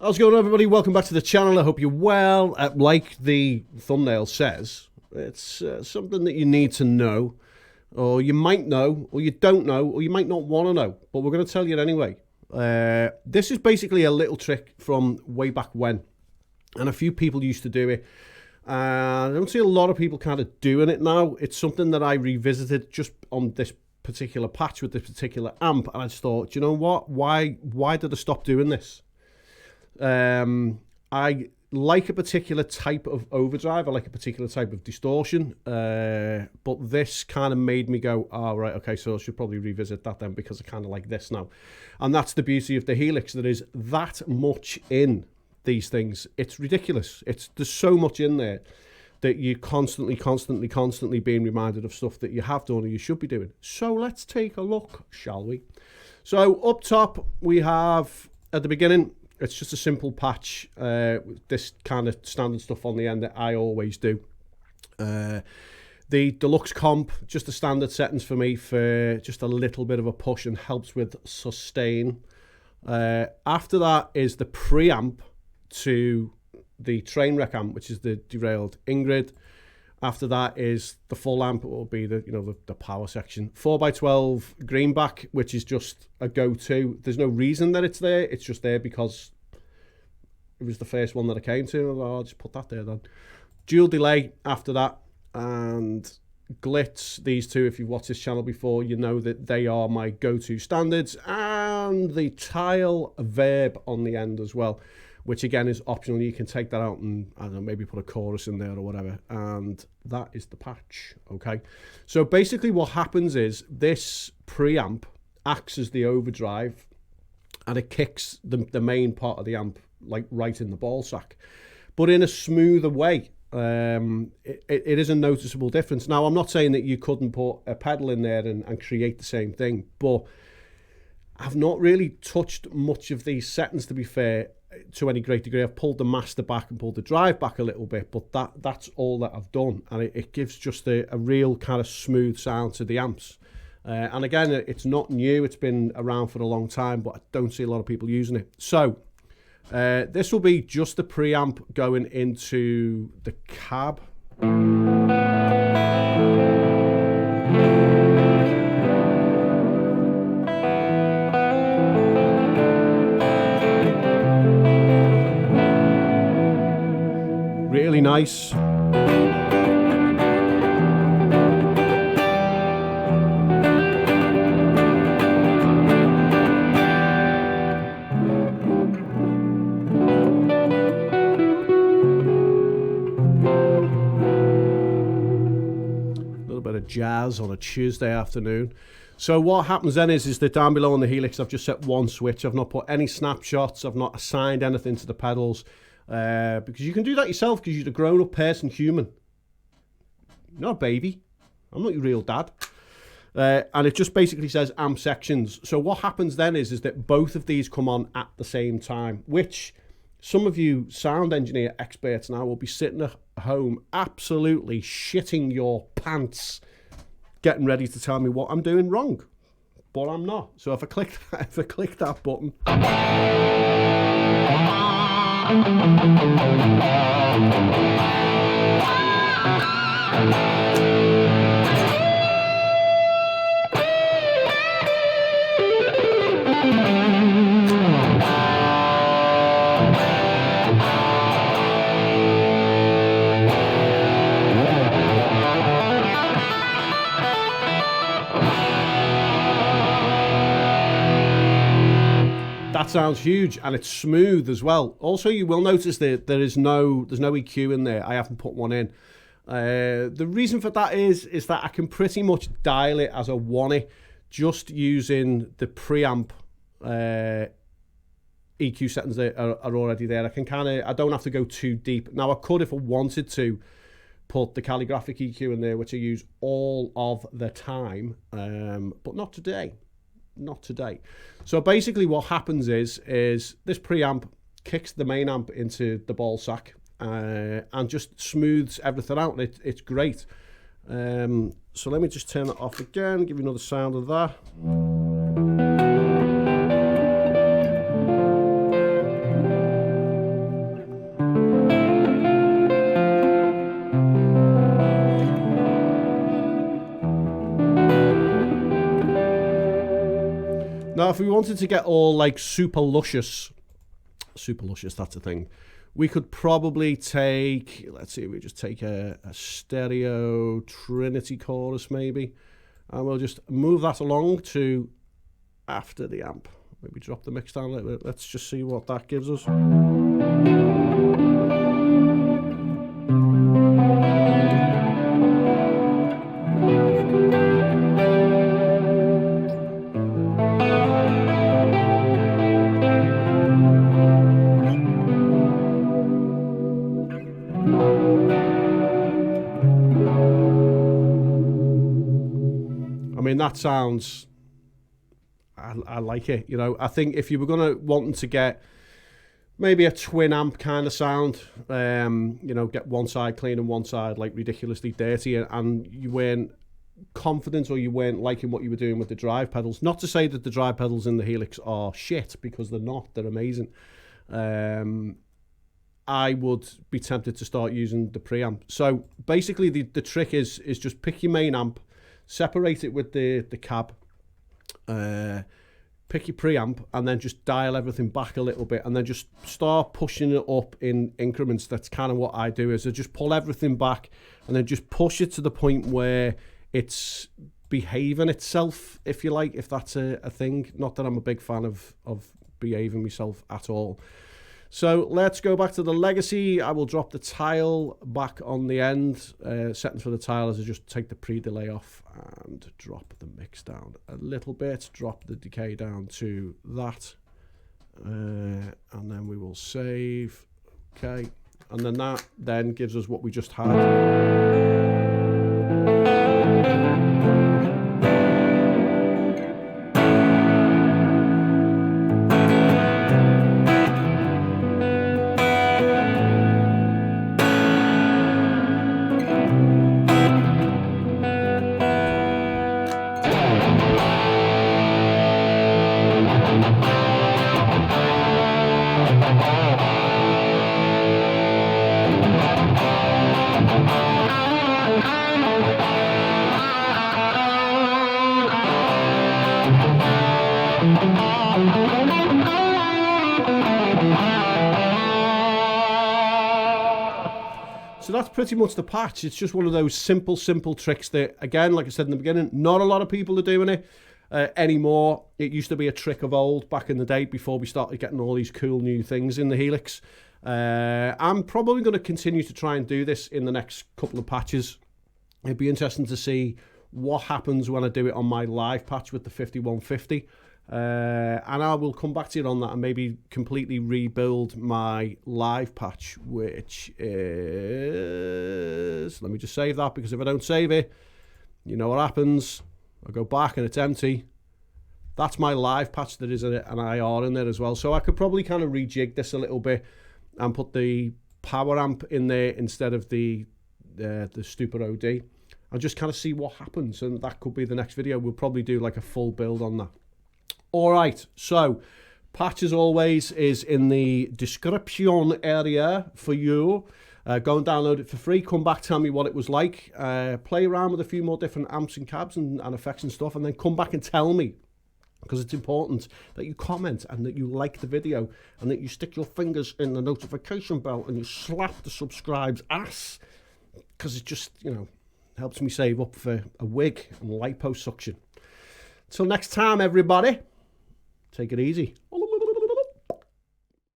How's it going, everybody? Welcome back to the channel. I hope you're well. Like the thumbnail says, it's something that you need to know, or you might know, or you don't know, or you might not want to know, but we're going to tell you anyway. This is basically a little trick from way back when, and a few people used to do it. I don't see a lot of people kind of doing it now. It's something that I revisited just on this particular patch with this particular amp, and I just thought, you know what? Why did I stop doing this? I like a particular type of overdrive. I like a particular type of distortion, but this kind of made me go, oh, right, okay, so I should probably revisit that then, because I kind of like this now. And that's the beauty of the Helix. There is that much in these things. It's ridiculous. There's so much in there that you're constantly being reminded of stuff that you have done or you should be doing. So let's take a look, shall we? So up top, we have, at the beginning, it's just a simple patch, this kind of standard stuff on the end that I always do. The deluxe comp, just the standard settings for me for just a little bit of a push and helps with sustain. After that is the preamp to the train wreck amp, which is the derailed Ingrid. After that is the full amp. It will be the power section. 4x12 greenback, which is just a go-to. There's no reason that it's there. It's just there because it was the first one that I came to. I'll just put that there then. Dual delay after that, and glitz. These two, if you've watched this channel before, you know that they are my go-to standards. And the tile verb on the end as well, which again is optional. You can take that out and, I don't know, maybe put a chorus in there or whatever. And that is the patch, okay? So basically what happens is this preamp acts as the overdrive, and it kicks the main part of the amp like right in the ball sack, but in a smoother way. It is a noticeable difference. Now, I'm not saying that you couldn't put a pedal in there and create the same thing, but I've not really touched much of these settings, to be fair, to any great degree. I've pulled the master back and pulled the drive back a little bit, but that's all that I've done, and it gives just a real kind of smooth sound to the amps. And again, it's not new. It's been around for a long time, but I don't see a lot of people using it. So this will be just the preamp going into the cab. Really nice. Jazz on a Tuesday afternoon. So what happens then is that down below on the Helix, I've just set one switch. I've not put any snapshots. I've not assigned anything to the pedals, because you can do that yourself, because you're a grown-up person, human. You're not a baby. I'm not your real dad. And it just basically says amp sections. So what happens then is that both of these come on at the same time, which some of you sound engineer experts now will be sitting at home absolutely shitting your pants, getting ready to tell me what I'm doing wrong, but I'm not. So if I click that button, that sounds huge, and it's smooth as well. Also, you will notice that there's no EQ in there. I haven't put one in. The reason for that is that I can pretty much dial it as I want it, just using the preamp EQ settings that are already there. I don't have to go too deep. Now, I could, if I wanted to, put the calligraphic EQ in there, which I use all of the time, but not today. Not today. So basically what happens is this preamp kicks the main amp into the ball sack, and just smooths everything out, and it's great. So let me just turn it off again, give you another sound of that. if we wanted to get all like super luscious, that's a thing, we could probably take, let's see, we just take a stereo Trinity chorus maybe, and we'll just move that along to after the amp. Maybe drop the mix down a little bit. Let's just see what that gives us. I mean, that sounds, I like it, you know. I think if you were wanting to get maybe a twin amp kind of sound, you know, get one side clean and one side like ridiculously dirty, and you weren't confident or you weren't liking what you were doing with the drive pedals. Not to say that the drive pedals in the Helix are shit, because they're not, they're amazing. I would be tempted to start using the preamp. So basically the trick is just pick your main amp, separate it with the cab, pick your preamp, and then just dial everything back a little bit, and then just start pushing it up in increments. That's kind of what I do, is I just pull everything back and then just push it to the point where it's behaving itself, if you like, if that's a thing. Not that I'm a big fan of behaving myself at all. So let's go back to the Legacy. I will drop the tile back on the end. Settings for the tile is I just take the pre-delay off and drop the mix down a little bit. Drop the decay down to that. And then we will save. Okay. And then that then gives us what we just had. So that's pretty much the patch. It's just one of those simple tricks that, again, like I said in the beginning, not a lot of people are doing it anymore. It used to be a trick of old back in the day before we started getting all these cool new things in the Helix. I'm probably going to continue to try and do this in the next couple of patches. It'd be interesting to see what happens when I do it on my live patch with the 5150. And I will come back to you on that and maybe completely rebuild my live patch, which is, let me just save that, because if I don't save it, you know what happens. I go back and it's empty. That's my live patch. There is an IR in there as well, so I could probably kind of rejig this a little bit and put the power amp in there instead of the stupid OD, and just kind of see what happens. And that could be the next video. We'll probably do like a full build on that. All right, so patch as always is in the description area for you. Go and download it for free. Come back, tell me what it was like. Play around with a few more different amps and cabs and effects and stuff, and then come back and tell me, because it's important that you comment and that you like the video and that you stick your fingers in the notification bell and you slap the subscribe's ass, because it just, you know, helps me save up for a wig and liposuction. Till next time, everybody. Take it easy.